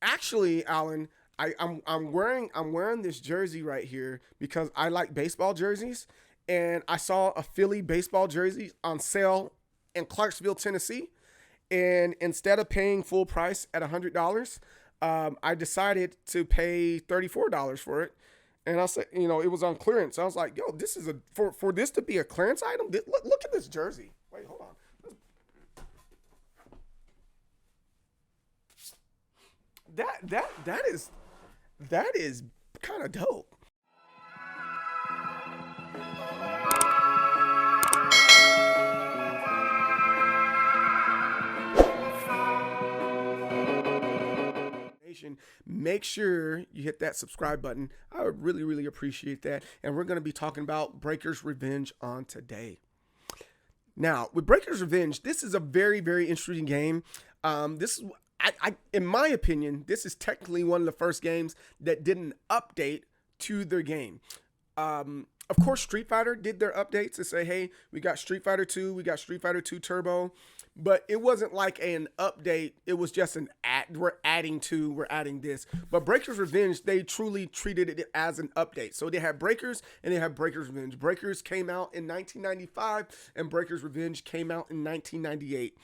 Actually, Alan, I'm wearing this jersey right here because I like baseball jerseys, and I saw a Philly baseball jersey on sale in Clarksville, Tennessee, and instead of paying full price at $100, I decided to pay $34 for it. And I said, it was on clearance. I was like, yo, this is for this to be a clearance item. Look at this jersey. Wait, hold on. That is kind of dope. Make sure you hit that subscribe button. I would really, really appreciate that. And we're going to be talking about Breakers Revenge on today. Now, with Breakers Revenge, this is a very, very interesting game. This is, in my opinion, this is technically one of the first games that did an update to their game. Of course, Street Fighter did their updates to say, hey, we got Street Fighter 2, we got Street Fighter 2 Turbo, but it wasn't like an update. It was just an add. We're adding this. But Breakers Revenge, they truly treated it as an update. So they had Breakers and they had Breakers Revenge. Breakers came out in 1995 and Breakers Revenge came out in 1998.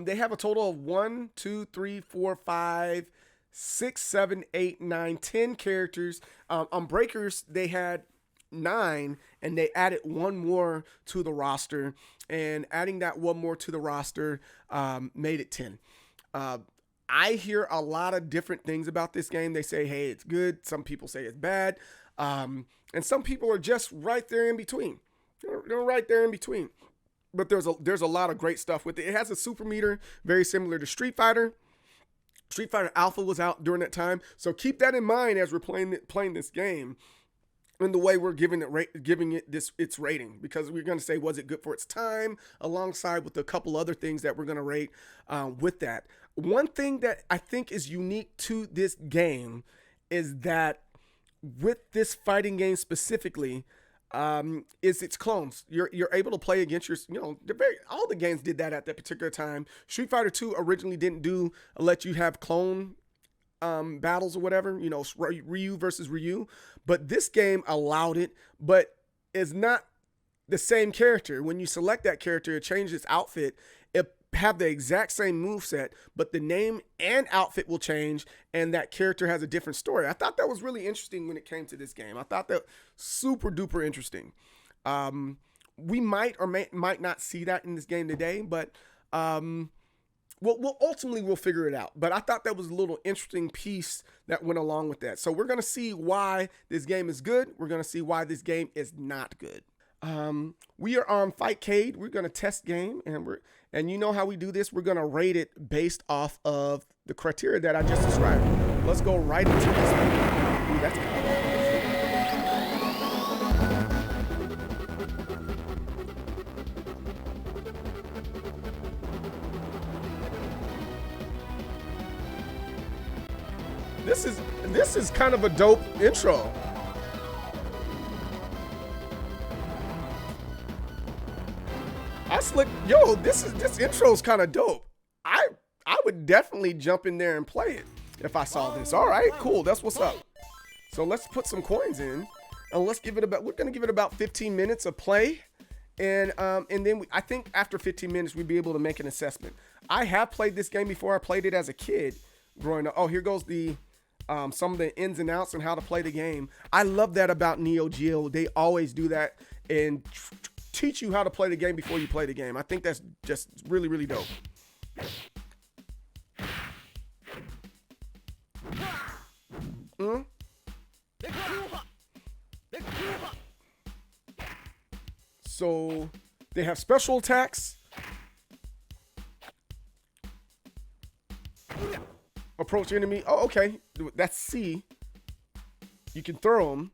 They have a total of 1, 2, 3, 4, 5, 6, 7, 8, 9, 10 characters. On Breakers, they had 9, and they added one more to the roster, and adding that one more to the roster made it 10. I hear a lot of different things about this game. They say, hey, it's good. Some people say it's bad. And some people are just right there in between. They're right there in between. But there's a lot of great stuff with it. It has a super meter, very similar to Street Fighter. Street Fighter Alpha was out during that time. So keep that in mind as we're playing this game. And the way we're giving it its rating, because we're going to say, was it good for its time, alongside with a couple other things that we're going to rate with that. One thing that I think is unique to this game is that with this fighting game specifically, is its clones. You're able to play against all the games did that at that particular time. Street Fighter 2 originally didn't let you have clone battles or whatever, Ryu versus Ryu, but this game allowed it, but is not the same character. When you select that character, it changes its outfit. It have the exact same moveset, but the name and outfit will change, and that character has a different story. I thought that was really interesting when it came to this game. I thought that super duper interesting. We might or might not see that in this game today, but we'll ultimately figure it out. But I thought that was a little interesting piece that went along with that. So we're going to see why this game is good. We're going to see why this game is not good. We are on Fightcade. We're going to test game, and you know how we do this. We're going to rate it based off of the criteria that I just described. Let's go right into this. Ooh, that's kind of This is kind of a dope intro. This intro is kind of dope. I would definitely jump in there and play it if I saw this. All right, cool. That's what's up. So let's put some coins in, and we're gonna give it about 15 minutes of play, and then I think after 15 minutes we'd be able to make an assessment. I have played this game before. I played it as a kid growing up. Oh, here goes some of the ins and outs and how to play the game. I love that about Neo Geo. They always do that and teach you how to play the game before you play the game. I think that's just really, really dope. So they have special attacks. Approach enemy. Oh, okay. That's C. You can throw them.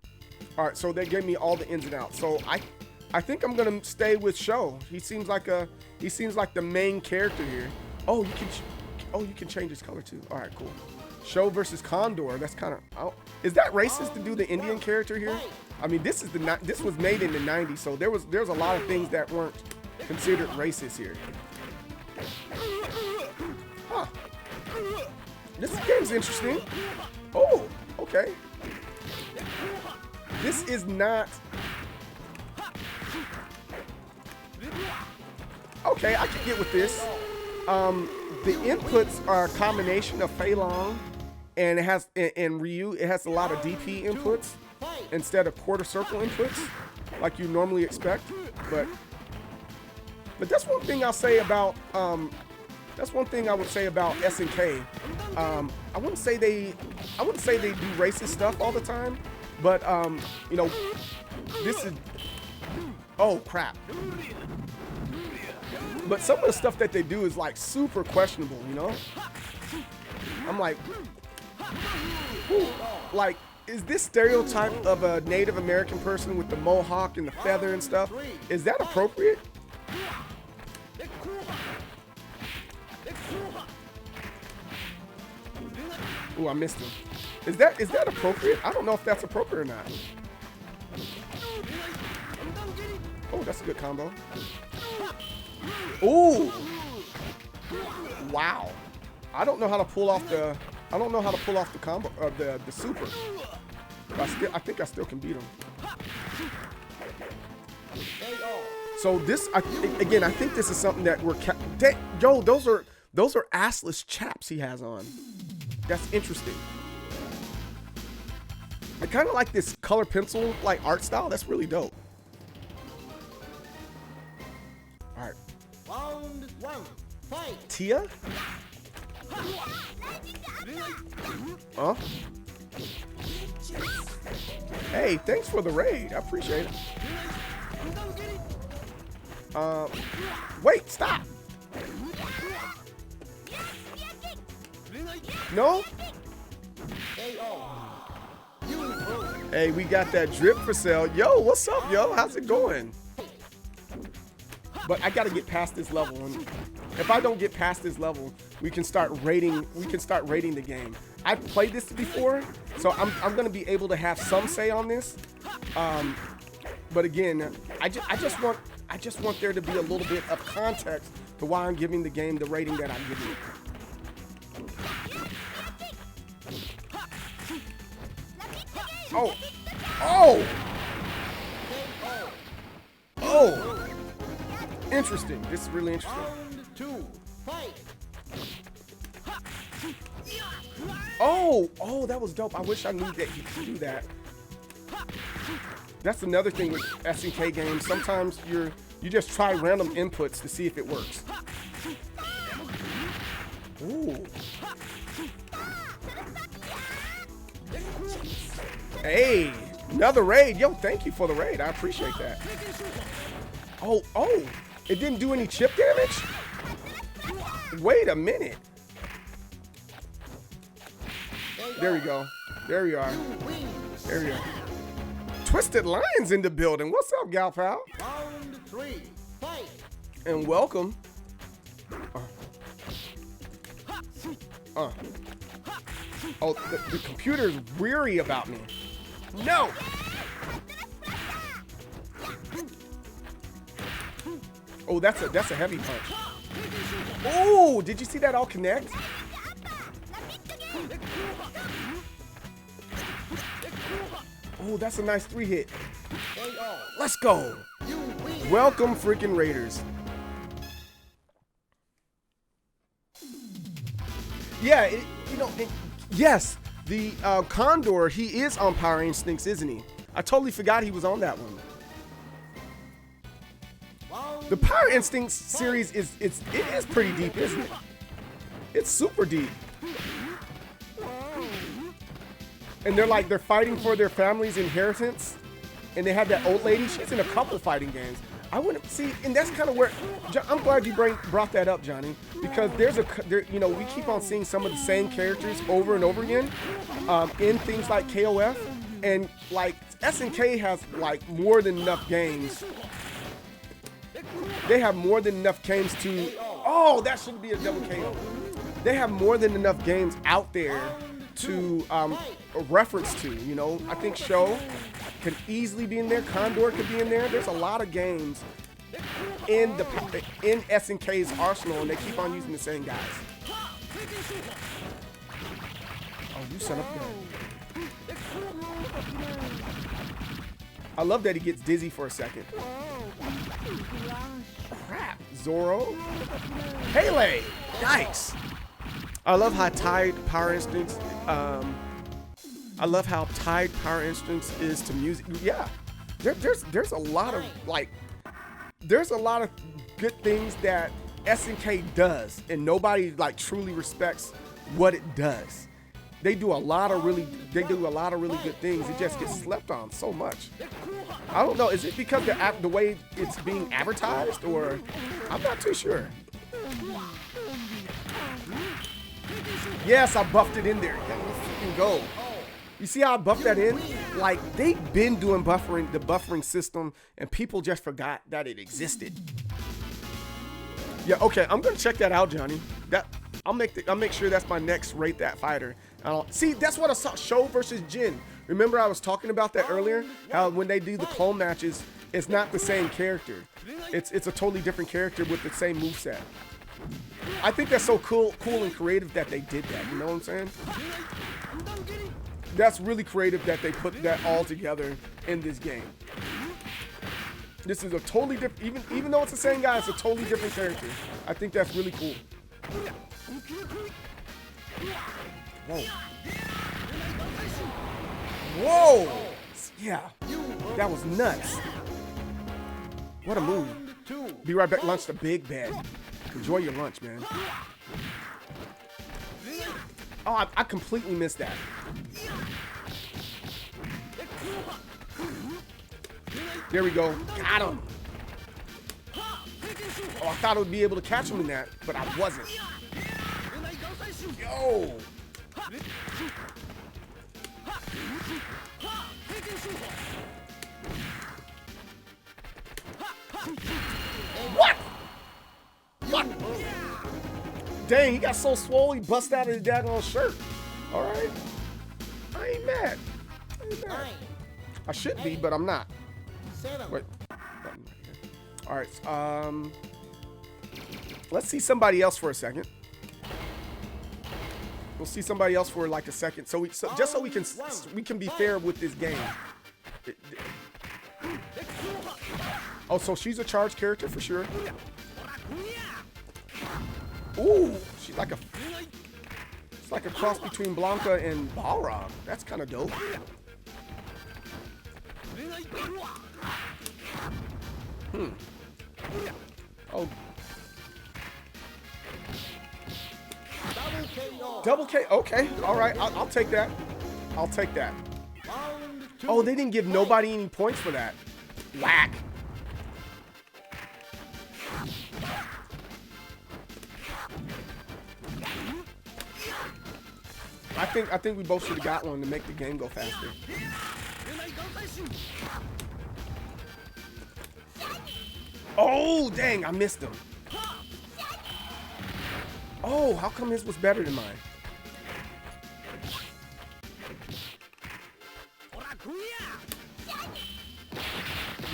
All right. So they gave me all the ins and outs. So I think I'm gonna stay with Sho. He seems like the main character here. Oh, you can change his color too. All right, cool. Sho versus Condor. That's kind of. Oh, is that racist to do the Indian character here? I mean, this was made in the 90s, so there's a lot of things that weren't considered racist here. Huh. This game's interesting. Oh, okay. This is not... Okay, I can get with this. The inputs are a combination of Fei Long and it has in Ryu, it has a lot of DP inputs instead of quarter circle inputs like you normally expect. But that's one thing I'll say about that's one thing I would say about SNK. I wouldn't say they do racist stuff all the time, but you know, this is, oh crap. But some of the stuff that they do is like super questionable, you know? I'm like, like, is this stereotype of a Native American person with the mohawk and the feather and stuff, is that appropriate? Ooh, I missed him. Is that appropriate? I don't know if that's appropriate or not. Oh, that's a good combo. Ooh! Wow. I don't know how to pull off the combo or the super. But I think I still can beat him. So this, again, I think this is something that we're yo, those are assless chaps he has on. That's interesting. I kind of like this color pencil like art style. That's really dope. All right. Round one, fight. Tia? Huh? Hey, thanks for the raid. I appreciate it. Wait, stop. No? Hey, we got that drip for sale. Yo, what's up, yo? How's it going? But I gotta get past this level, and if I don't get past this level, we can start rating the game. I've played this before, so I'm gonna be able to have some say on this. But again, I just want there to be a little bit of context to why I'm giving the game the rating that I'm giving it. Oh! Oh! Oh! Interesting. This is really interesting. Round two, fight. Oh! Oh, that was dope. I wish I knew that you could do that. That's another thing with SNK games. Sometimes you just try random inputs to see if it works. Ooh. Hey, another raid. Yo, thank you for the raid. I appreciate that. Oh, it didn't do any chip damage? Wait a minute. There we go. There we are. There we are. Twisted Lions in the building. What's up, gal pal? Round three, fight. And welcome. Oh, the computer's weary about me. No! Oh, that's a heavy punch. Oh, did you see that all connect? Oh, that's a nice 3-hit. Let's go. Welcome, freaking Raiders. Yeah, yes, the Condor, he is on Power Instincts, isn't he? I totally forgot he was on that one. The Power Instincts series it is pretty deep, isn't it? It's super deep. And they're fighting for their family's inheritance. And they have that old lady. She's in a couple fighting games. I wouldn't see, and that's kind of where I'm glad you brought that up, Johnny, because we keep on seeing some of the same characters over and over again in things like KOF, and like SNK has like more than enough games. They have more than enough games to. Oh, that should be a double KO. They have more than enough games out there to reference to. You know, I think Show could easily be in there. Condor could be in there. There's a lot of games in SNK's arsenal, and they keep on using the same guys. Oh, you set up there. I love that he gets dizzy for a second. Crap. Zoro. Pele. Yikes. I love how tied Power Instincts. I love how tied Power Instincts is to music. Yeah. There's a lot of there's a lot of good things that SNK does, and nobody like truly respects what it does. They do a lot of really good things. It just gets slept on so much. I don't know. Is it because the way it's being advertised, or I'm not too sure. Yes, I buffed it in there. Let's freaking go. You see how I buffed that in? Like, they've been doing the buffering system, and people just forgot that it existed. Yeah, okay, I'm gonna check that out, Johnny. I'll make sure that's my next rate that fighter. See, that's what I saw. Sho versus Jin. Remember I was talking about that earlier? How when they do the clone matches, it's not the same character. It's a totally different character with the same moveset. I think that's so cool and creative that they did that. You know what I'm saying? That's really creative that they put that all together in this game. This is a totally different, even though it's the same guy, it's a totally different character. I think that's really cool. Whoa. Whoa! Yeah, that was nuts. What a move. Be right back, lunch the big bed. Enjoy your lunch, man. Oh, I completely missed that. There we go. Got him. Oh, I thought I would be able to catch him in that, but I wasn't. Yo! What? What? Dang, he got so swole he busted out of his daggone shirt. All right. I ain't mad. I should be, but I'm not. Wait. All right. Let's see somebody else for a second. We'll see somebody else for like a second, just so we can be fair with this game. Oh, so she's a charged character for sure. Ooh, she's like it's like a cross between Blanca and Balrog. That's kind of dope. Oh. Double K. Okay. All right. I'll take that. I'll take that. Oh, they didn't give nobody any points for that. Whack. I think we both should have got one to make the game go faster. Oh, dang, I missed him. Oh, how come his was better than mine?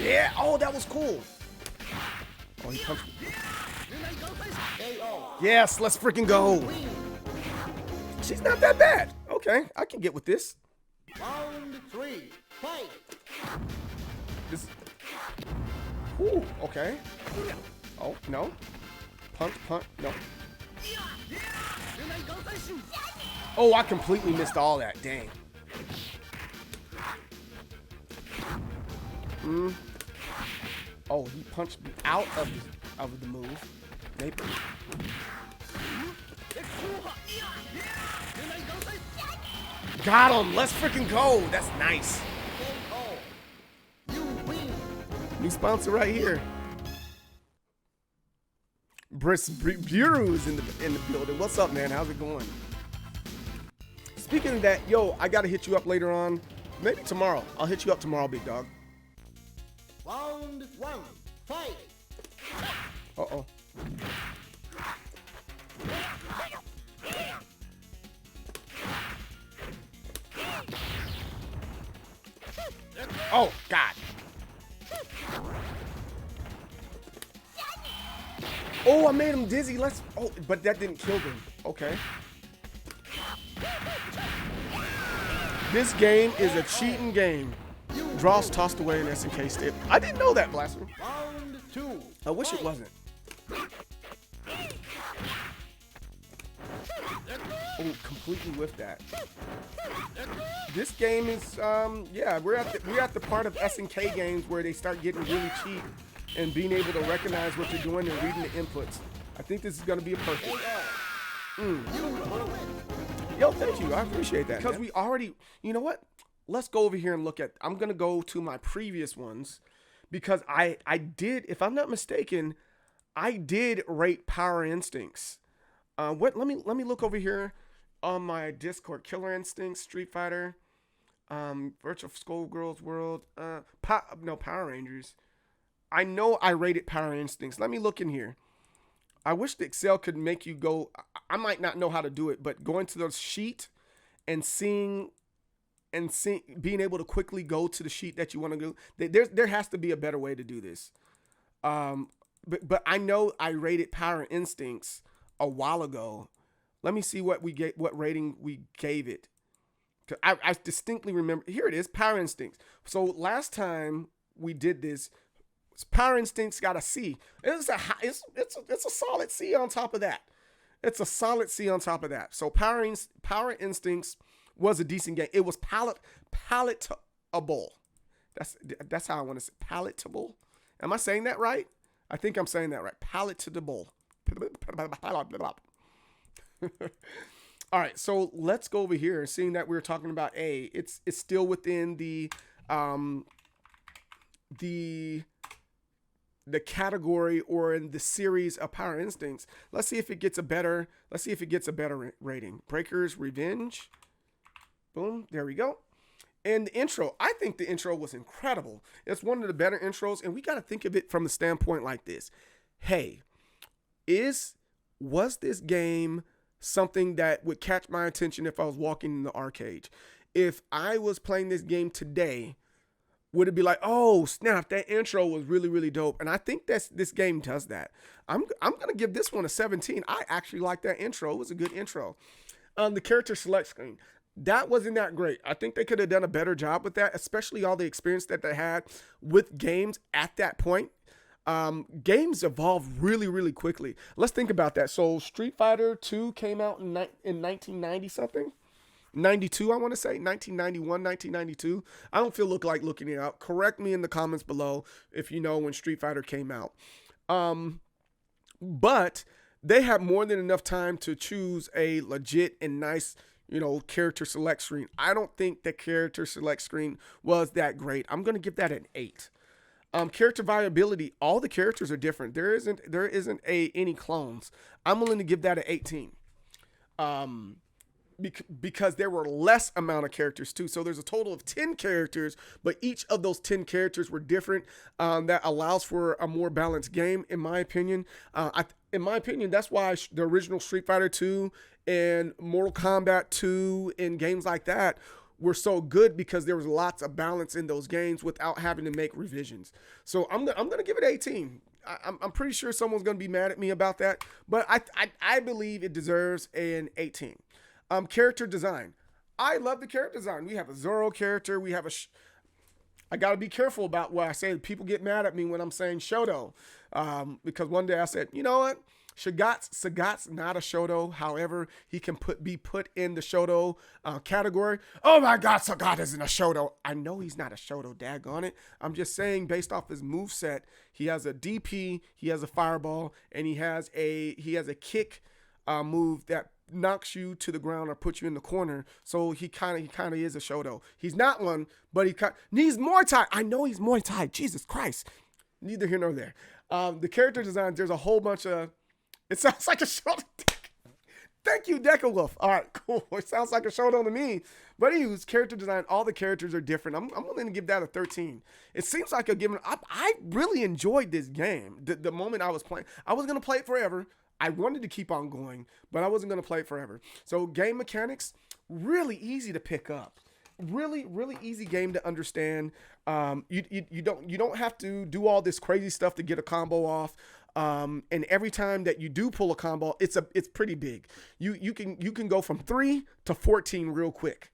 Yeah, oh, that was cool. Oh, he punched me. Yes, let's freaking go. She's not that bad. Okay, I can get with this. Round 3, fight. This. Ooh, okay. Oh, no. Punch, no. Oh, I completely missed all that. Dang. Oh, he punched me out of the move. Maybe. Got him. Let's freaking go. That's nice. New sponsor right here. Bureau is in the building. What's up, man? How's it going? Speaking of that, yo, I gotta hit you up later on. Maybe tomorrow. I'll hit you up tomorrow, big dog. Round 1, fight. Uh-oh. Oh, God. Oh, I made him dizzy. Oh, but that didn't kill him. Okay. This game is a cheating game. Draws tossed away in SNK step. I didn't know that, Blaster. Round 2. I wish it wasn't. Oh, completely with that. This game is, yeah, we're at the part of SNK games where they start getting really cheap and being able to recognize what you're doing and reading the inputs. I think this is going to be a perfect. Yo, thank you. I appreciate that. Because we already, you know what? Let's go over here and look at, I'm going to go to my previous ones because I did, if I'm not mistaken, I did rate Power Instincts. Let me look over here on my Discord. Killer Instincts, Street Fighter, Virtual Skullgirls World, Power Rangers. I know I rated Power Instincts. Let me look in here. I wish the Excel could make you go. I might not know how to do it, but going to the sheet and seeing, being able to quickly go to the sheet that you want to do. There has to be a better way to do this. But I know I rated Power Instincts a while ago. Let me see what rating we gave it. I distinctly remember. Here it is, Power Instincts. So last time we did this, Power Instincts got a C. It's a solid C on top of that. It's a solid C on top of that. So Power Instincts was a decent game. It was palatable. That's how I want to say palatable. Am I saying that right? I think I'm saying that right. Palatable. All right, so let's go over here. Seeing that we were talking about A, it's still within the category or in the series of Power Instincts. Let's see if it gets a better. Rating. Breakers Revenge. Boom. There we go. And the intro, I think the intro was incredible. It's one of the better intros, and we got to think of it from the standpoint like this. Hey, was this game something that would catch my attention if I was walking in the arcade? If I was playing this game today, would it be like, oh snap, that intro was really, really dope? And I think this game does that. I'm gonna give this one a 17. I actually like that intro. It was a good intro. The character select screen, that wasn't that great. I think they could have done a better job with that, especially all the experience that they had with games at that point. Games evolve really, really quickly. Let's think about that. So Street Fighter 2 came out in 1990 something. 92, I want to say 1991, 1992. I don't feel like looking it up. Correct me in the comments below if you know when Street Fighter came out. But they had more than enough time to choose a legit and nice, character select screen. I don't think the character select screen was that great. I'm going to give that an 8. Character viability, all the characters are different. There isn't any clones. I'm willing to give that an 18. Because there were less amount of characters too. So there's a total of 10 characters, but each of those 10 characters were different. That allows for a more balanced game, in my opinion. That's why the original Street Fighter 2 and Mortal Kombat 2 and games like that were so good, because there was lots of balance in those games without having to make revisions. So I'm gonna give it 18. I'm pretty sure someone's gonna be mad at me about that, but I believe it deserves an 18. Character design. I love the character design. We have a Zoro character. We have I got to be careful about what I say. People get mad at me when I'm saying Shoto. Because one day I said, you know what? Sagat's not a Shoto. However, he can be put in the Shoto category. Oh my God, Sagat isn't a Shoto. I know he's not a Shoto, daggone it. I'm just saying, based off his moveset, he has a DP, he has a fireball, and he has a kick move that knocks you to the ground or puts you in the corner. So he kind of is a Shoto. He's not one, but he's Muay Thai. I know he's Muay Thai. Jesus Christ. Neither here nor there. The character design, there's a whole bunch of, it sounds like a Shoto. Thank you, Deca Wolf. All right, cool. It sounds like a Shoto to me. But anyway, character design, all the characters are different. I'm willing to give that a 13. It seems like a given. I really enjoyed this game. The moment I was playing, I was going to play it forever. I wanted to keep on going, but I wasn't going to play it forever. So game mechanics, really easy to pick up. Really, really easy game to understand. You don't have to do all this crazy stuff to get a combo off. And every time that you do pull a combo, it's pretty big. You can go from 3 to 14 real quick.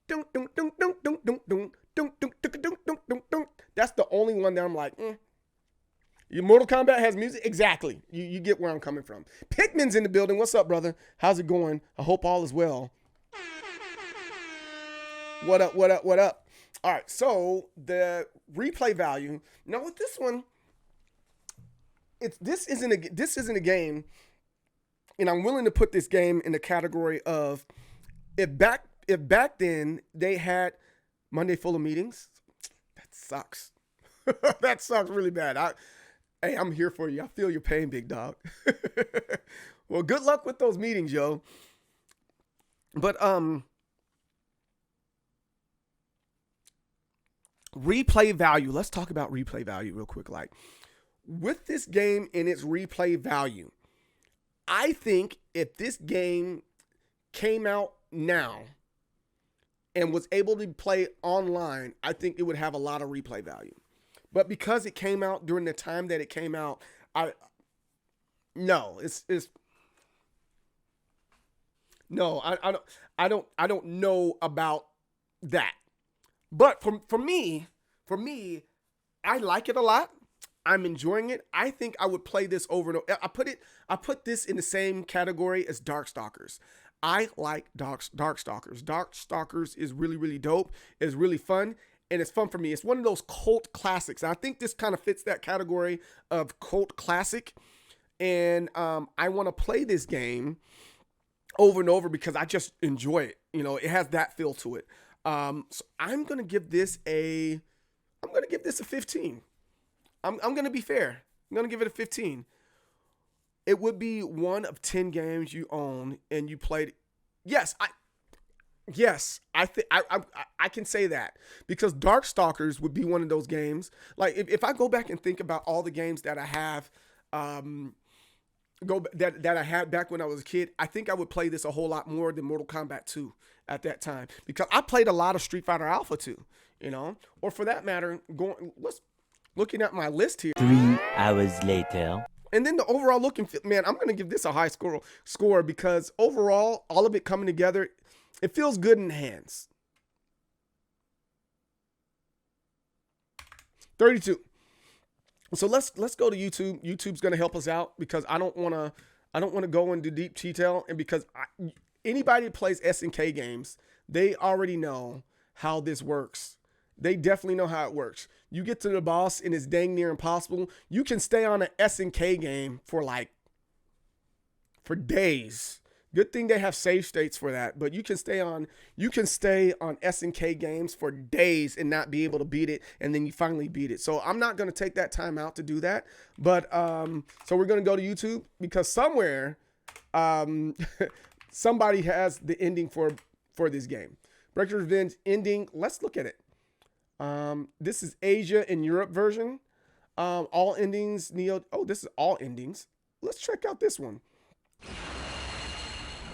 That's the only one that I'm like, Your Mortal Kombat has music? Exactly. You get where I'm coming from. Pikmin's in the building. What's up, brother? How's it going? I hope all is well. What up, what up, what up? All right, so the replay value. Now with this one, this isn't a game, and I'm willing to put this game in the category of if back then they had Monday full of meetings, that sucks. That sucks really bad. Hey, I'm here for you. I feel your pain, big dog. Well, good luck with those meetings, yo. But replay value. Let's talk about replay value real quick. Like with this game and its replay value, I think if this game came out now and was able to play online, I think it would have a lot of replay value. But because it came out during the time that it came out, I don't know about that. But for me, I like it a lot. I'm enjoying it. I think I would play this over and over. I put this in the same category as Darkstalkers. I like Darkstalkers. Darkstalkers is really, really dope. It's really fun. And it's fun for me. It's one of those cult classics. I think this kind of fits that category of cult classic. And I want to play this game over and over because I just enjoy it. You know, it has that feel to it. So I'm going to give this a 15. I'm going to be fair. I'm going to give it a 15. It would be one of 10 games you own and you played. Yes, I can say that because Darkstalkers would be one of those games. Like if I go back and think about all the games that I have, that I had back when I was a kid, I think I would play this a whole lot more than Mortal Kombat 2 at that time because I played a lot of Street Fighter Alpha 2, you know, or for that matter, looking at my list here. 3 hours later. And then the overall looking, man, I'm going to give this a high score because overall, all of it coming together, it feels good in the hands. 32. So let's go to YouTube. YouTube's going to help us out because I don't want to go into deep detail, and because anybody that plays SNK games, they already know how this works. They definitely know how it works. You get to the boss and it's dang near impossible. You can stay on an SNK game for days. Good thing they have save states for that, but you can stay on SNK games for days and not be able to beat it, and then you finally beat it. So I'm not going to take that time out to do that, but so we're going to go to YouTube because somewhere somebody has the ending for this game. Breakers Revenge ending. Let's look at it. This is Asia and Europe version. All endings, Neo. Oh, this is all endings. Let's check out this one.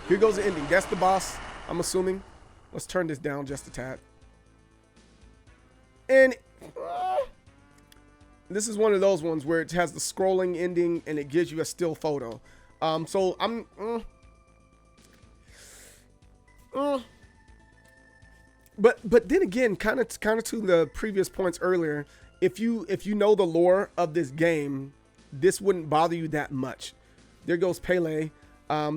Here goes the ending. That's the boss, I'm assuming. Let's turn this down just a tad. And this is one of those ones where it has the scrolling ending and it gives you a still photo. So I'm But then again, kind of to the previous points earlier, if you know the lore of this game, this wouldn't bother you that much. There goes Pele.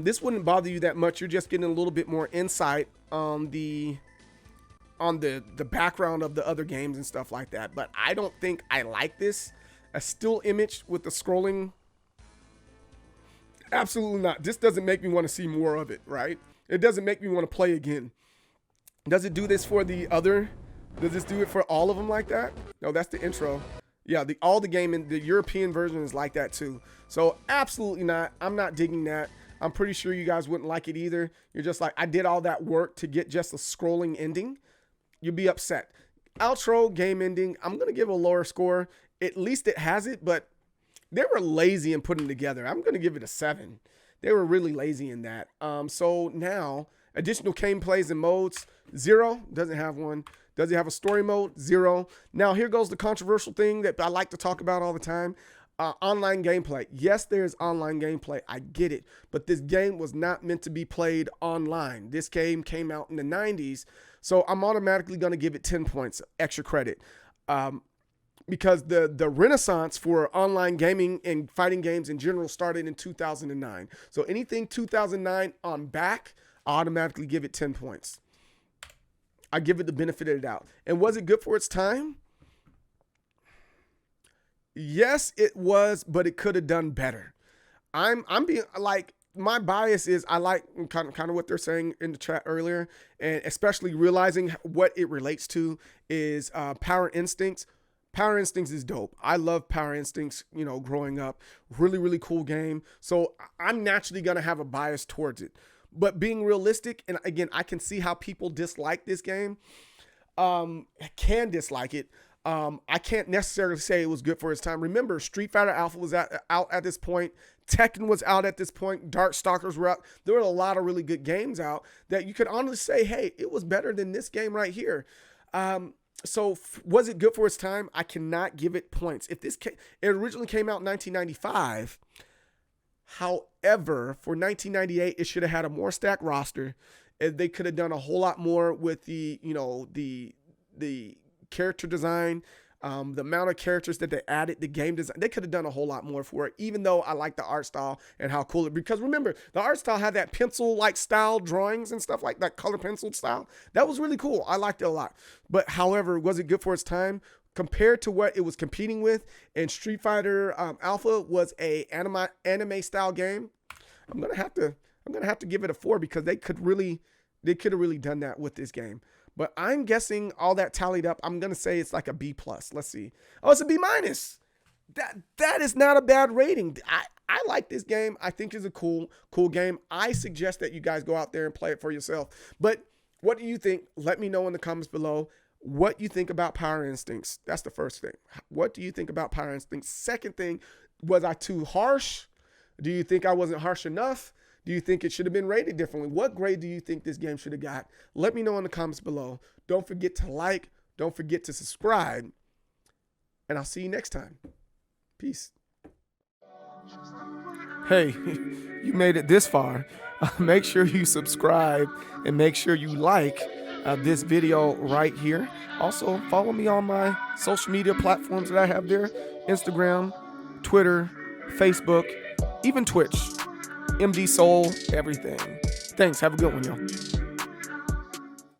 This wouldn't bother you that much. You're just getting a little bit more insight on the background of the other games and stuff like that. But I don't think I like this. A still image with the scrolling. Absolutely not. This doesn't make me want to see more of it, right? It doesn't make me want to play again. Does it do this for the other? Does this do it for all of them like that? No, that's the intro. Yeah, all the game in the European version is like that too. So absolutely not. I'm not digging that. I'm pretty sure you guys wouldn't like it either. You're just like, I did all that work to get just a scrolling ending. You'd be upset. Outro, game ending. I'm going to give a lower score. At least it has it, but they were lazy in putting it together. I'm going to give it a 7. They were really lazy in that. So now, additional gameplays and modes, 0. Doesn't have one. Does it have a story mode? 0. Now, here goes the controversial thing that I like to talk about all the time. Online gameplay. Yes, there's online gameplay. I get it. But this game was not meant to be played online. This game came out in the 90s. So I'm automatically going to give it 10 points extra credit. Because the renaissance for online gaming and fighting games in general started in 2009. So anything 2009 on back, I automatically give it 10 points. I give it the benefit of the doubt. And was it good for its time? Yes, it was, but it could have done better. I'm being like, my bias is I like kind of what they're saying in the chat earlier, and especially realizing what it relates to is Power Instincts. Power Instincts is dope. I love Power Instincts, you know, growing up. Really, really cool game. So I'm naturally going to have a bias towards it. But being realistic, and again, I can see how people dislike this game. Can dislike it. I can't necessarily say it was good for its time. Remember, Street Fighter Alpha was out at this point. Tekken was out at this point. Darkstalkers were out. There were a lot of really good games out that you could honestly say, hey, it was better than this game right here. So was it good for its time? I cannot give it points. It originally came out in 1995. However, for 1998, it should have had a more stacked roster. They could have done a whole lot more with the character design, the amount of characters that they added, the game design. They could have done a whole lot more for it, even though I like the art style and how cool it, because remember, the art style had that pencil-like style drawings and stuff like that, color pencil style. That was really cool. I liked it a lot. But however, was it good for its time? Compared to what it was competing with, and Street Fighter Alpha was a anime style game, I'm gonna have to give it a 4 because they could have really done that with this game. But I'm guessing all that tallied up, I'm going to say it's like a B+. Let's see. Oh, it's a B-. That is not a bad rating. I like this game. I think it's a cool game. I suggest that you guys go out there and play it for yourself. But what do you think? Let me know in the comments below what you think about Power Instincts. That's the first thing. What do you think about Power Instincts? Second thing, was I too harsh? Do you think I wasn't harsh enough? Do you think it should have been rated differently? What grade do you think this game should have got? Let me know in the comments below. Don't forget to like. Don't forget to subscribe. And I'll see you next time. Peace. Hey, you made it this far. Make sure you subscribe and make sure you like this video right here. Also, follow me on my social media platforms that I have there. Instagram, Twitter, Facebook, even Twitch. MD Soul, everything. Thanks. Have a good one, y'all.